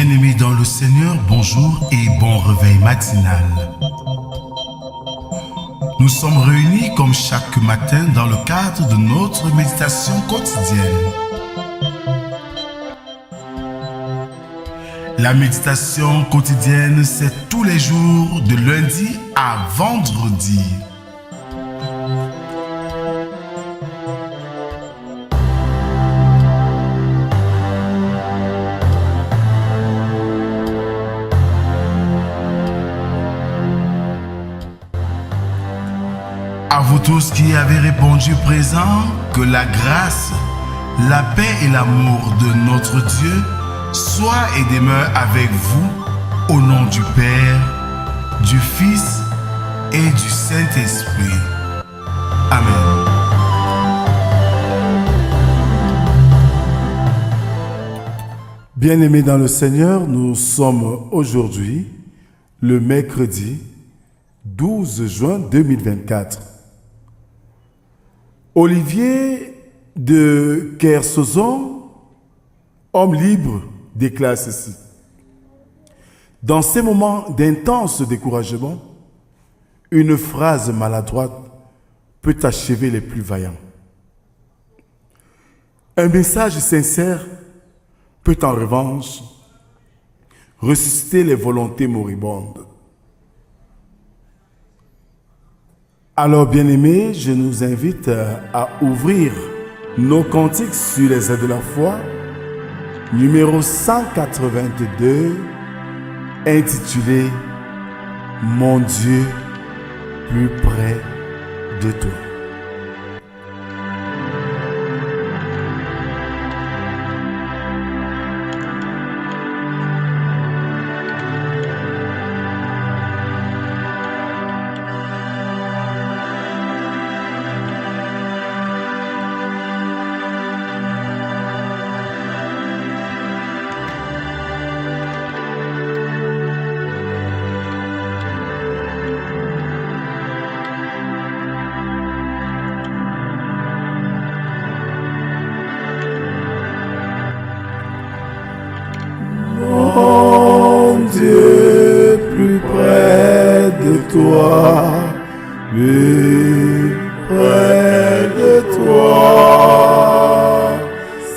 Bien-aimés dans le Seigneur, bonjour et bon réveil matinal. Nous sommes réunis comme chaque matin dans le cadre de notre méditation quotidienne. La méditation quotidienne, c'est tous les jours de lundi à vendredi. À vous tous qui avez répondu présent, que la grâce, la paix et l'amour de notre Dieu soient et demeurent avec vous au nom du Père, du Fils et du Saint-Esprit. Amen. Bien-aimés dans le Seigneur, nous sommes aujourd'hui le mercredi 12 juin 2024. Olivier de Kersauzon, homme libre, déclare ceci. Dans ces moments d'intense découragement, une phrase maladroite peut achever les plus vaillants. Un message sincère peut en revanche ressusciter les volontés moribondes. Alors, bien-aimés, je nous invite à ouvrir nos cantiques sur les ailes de la foi, numéro 182, intitulé « Mon Dieu, plus près de toi ». Mon Dieu, plus près de toi, plus près de toi,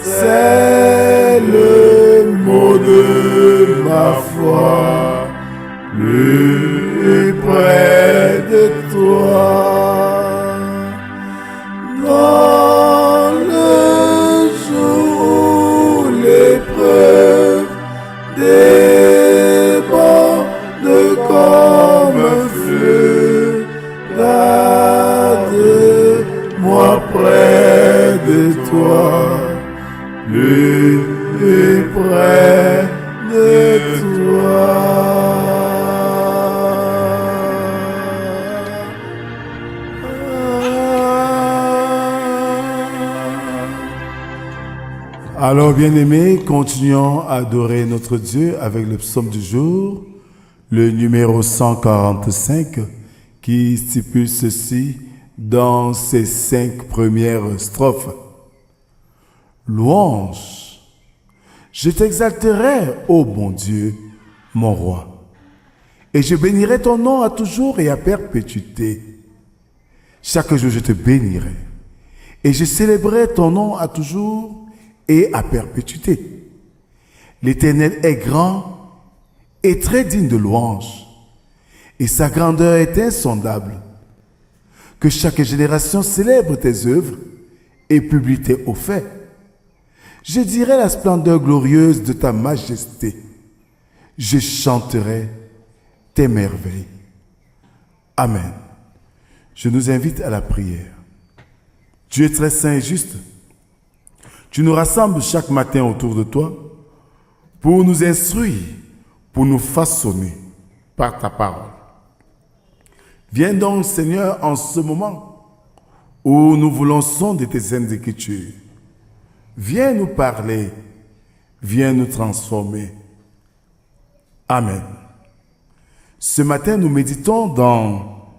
c'est le mot de ma foi, plus près de toi. Dans le jour, l'épreuve déborde comme un feu, garde-moi près de toi, plus près de toi. Alors, bien-aimés, continuons à adorer notre Dieu avec le psaume du jour, le numéro 145, qui stipule ceci dans ses 5 premières strophes. Louange, je t'exalterai, ô bon Dieu, mon roi, et je bénirai ton nom à toujours et à perpétuité. Chaque jour, je te bénirai, et je célébrerai ton nom à toujours et à perpétuité. L'Éternel est grand et très digne de louange, et sa grandeur est insondable. Que chaque génération célèbre tes œuvres et publie tes hauts faits. Je dirai la splendeur glorieuse de ta majesté. Je chanterai tes merveilles. Amen. Je nous invite à la prière. Dieu très saint et juste, tu nous rassembles chaque matin autour de toi pour nous instruire, pour nous façonner par ta parole. Viens donc, Seigneur, en ce moment où nous voulons sonder tes saintes écritures. Viens nous parler, viens nous transformer. Amen. Ce matin, nous méditons dans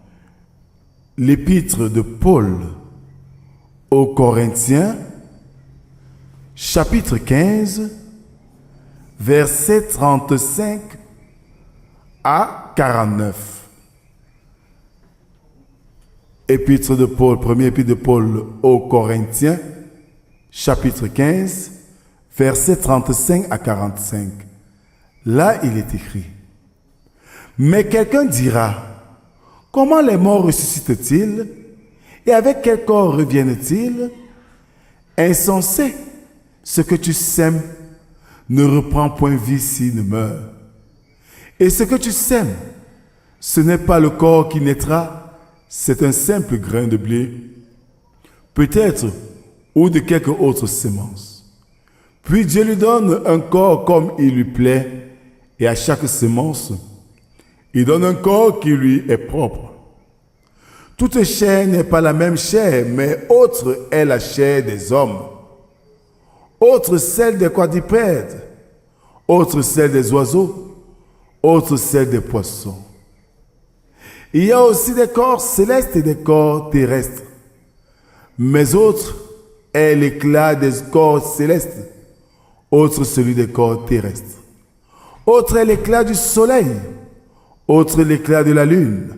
l'épître de Paul aux Corinthiens, chapitre 15, versets 35 à 49. Épître de Paul, premier épître de Paul aux Corinthiens, chapitre 15, versets 35 à 45. Là, il est écrit: mais quelqu'un dira, comment les morts ressuscitent-ils? Et avec quel corps reviennent-ils? Insensé, ce que tu sèmes ne reprend point vie s'il ne meurt. Et ce que tu sèmes, ce n'est pas le corps qui naîtra, c'est un simple grain de blé, peut-être, ou de quelque autre semence. Puis Dieu lui donne un corps comme il lui plaît, et à chaque semence, il donne un corps qui lui est propre. Toute chair n'est pas la même chair, mais autre est la chair des hommes, autre celle des quadrupèdes, autre celle des oiseaux, autre celle des poissons. Il y a aussi des corps célestes et des corps terrestres, mais autre est l'éclat des corps célestes, autre celui des corps terrestres. Autre est l'éclat du soleil, autre l'éclat de la lune,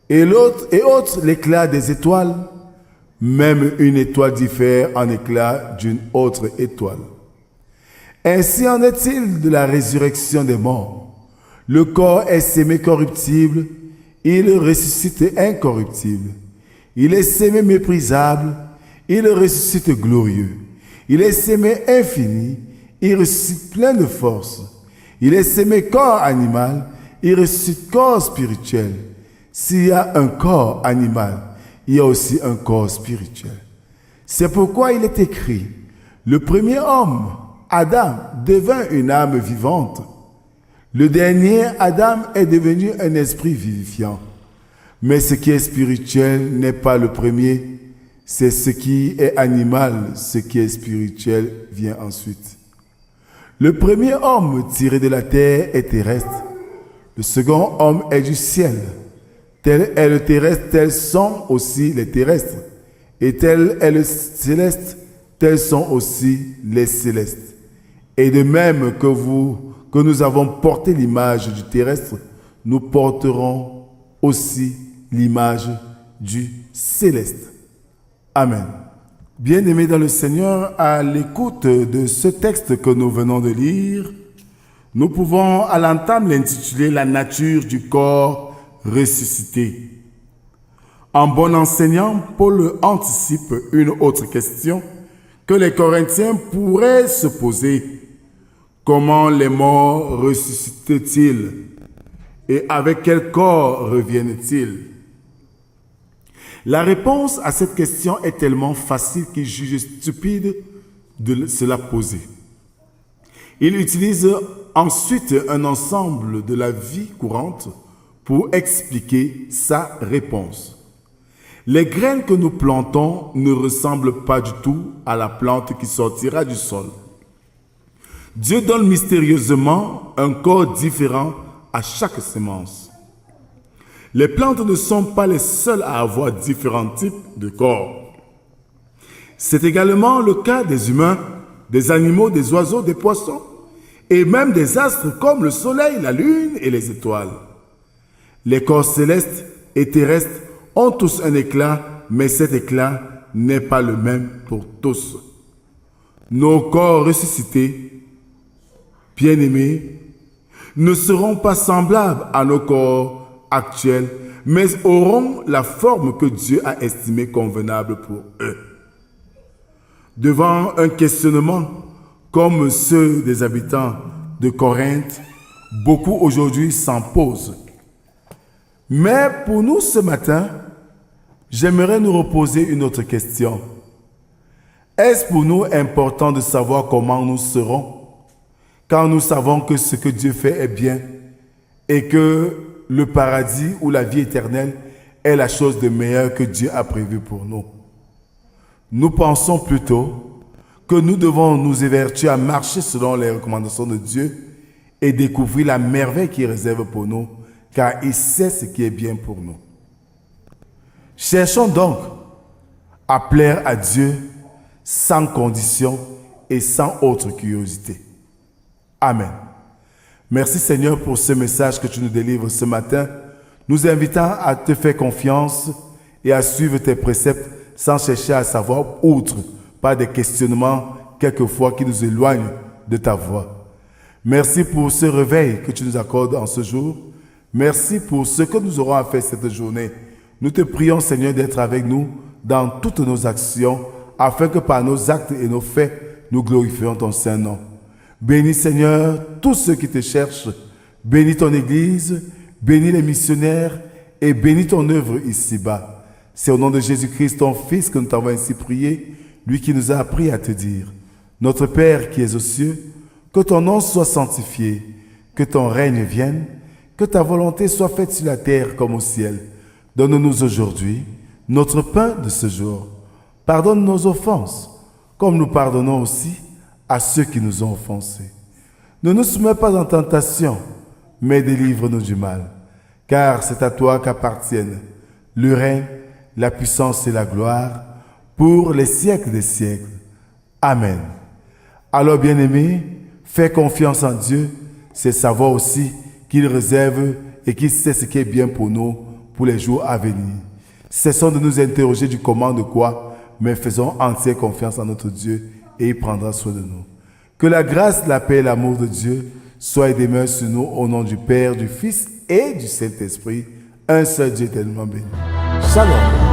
et autre l'éclat des étoiles. Même une étoile diffère en éclat d'une autre étoile. Ainsi en est-il de la résurrection des morts. Le corps est sémé corruptible, il ressuscite incorruptible. Il est sémé méprisable, il ressuscite glorieux. Il est sémé infini, il ressuscite plein de force. Il est sémé corps animal, il ressuscite corps spirituel. S'il y a un corps animal, il y a aussi un corps spirituel. C'est pourquoi il est écrit, le premier homme, Adam, devint une âme vivante. Le dernier, Adam, est devenu un esprit vivifiant. Mais ce qui est spirituel n'est pas le premier, c'est ce qui est animal, ce qui est spirituel vient ensuite. Le premier homme tiré de la terre est terrestre. Le second homme est du ciel. Tel est le terrestre, tels sont aussi les terrestres. Et tel est le céleste, tels sont aussi les célestes. Et de même que nous avons porté l'image du terrestre, nous porterons aussi l'image du céleste. Amen. Bien-aimés dans le Seigneur, à l'écoute de ce texte que nous venons de lire, nous pouvons à l'entame l'intituler « La nature du corps ressuscité ». En bon enseignant, Paul anticipe une autre question que les Corinthiens pourraient se poser. Comment les morts ressuscitent-ils? Et avec quel corps reviennent-ils? La réponse à cette question est tellement facile qu'il juge stupide de se la poser. Il utilise ensuite un ensemble de la vie courante pour expliquer sa réponse. Les graines que nous plantons ne ressemblent pas du tout à la plante qui sortira du sol. Dieu donne mystérieusement un corps différent à chaque semence. Les plantes ne sont pas les seules à avoir différents types de corps. C'est également le cas des humains, des animaux, des oiseaux, des poissons et même des astres comme le soleil, la lune et les étoiles. Les corps célestes et terrestres ont tous un éclat, mais cet éclat n'est pas le même pour tous. Nos corps ressuscités, bien-aimés, ne seront pas semblables à nos corps actuels, mais auront la forme que Dieu a estimée convenable pour eux. Devant un questionnement comme ceux des habitants de Corinthe, beaucoup aujourd'hui s'en posent. Mais pour nous ce matin, j'aimerais nous reposer une autre question. Est-ce pour nous important de savoir comment nous serons quand nous savons que ce que Dieu fait est bien et que le paradis ou la vie éternelle est la chose de meilleure que Dieu a prévue pour nous? Nous pensons plutôt que nous devons nous évertuer à marcher selon les recommandations de Dieu et découvrir la merveille qu'il réserve pour nous, car il sait ce qui est bien pour nous. Cherchons donc à plaire à Dieu sans condition et sans autre curiosité. Amen. Merci Seigneur pour ce message que tu nous délivres ce matin, nous invitant à te faire confiance et à suivre tes préceptes sans chercher à savoir outre par des questionnements quelquefois qui nous éloignent de ta voix. Merci pour ce réveil que tu nous accordes en ce jour. Merci pour ce que nous aurons à faire cette journée. Nous te prions Seigneur d'être avec nous dans toutes nos actions afin que par nos actes et nos faits, nous glorifions ton saint nom. Bénis Seigneur tous ceux qui te cherchent. Bénis ton Église, bénis les missionnaires et bénis ton œuvre ici-bas. C'est au nom de Jésus-Christ, ton Fils, que nous t'avons ainsi prié, lui qui nous a appris à te dire: Notre Père qui es aux cieux, que ton nom soit sanctifié, que ton règne vienne, que ta volonté soit faite sur la terre comme au ciel. Donne-nous aujourd'hui notre pain de ce jour. Pardonne nos offenses, comme nous pardonnons aussi à ceux qui nous ont offensés. Ne nous soumets pas en tentation, mais délivre-nous du mal. Car c'est à toi qu'appartiennent le règne, la puissance et la gloire, pour les siècles des siècles. Amen. Alors, bien-aimés, fais confiance en Dieu, c'est savoir aussi qu'il réserve et qu'il sait ce qui est bien pour nous, pour les jours à venir. Cessons de nous interroger du comment, de quoi, mais faisons entière confiance en notre Dieu et il prendra soin de nous. Que la grâce, la paix et l'amour de Dieu soient et demeurent sur nous au nom du Père, du Fils et du Saint-Esprit, un seul Dieu tellement béni. Shalom.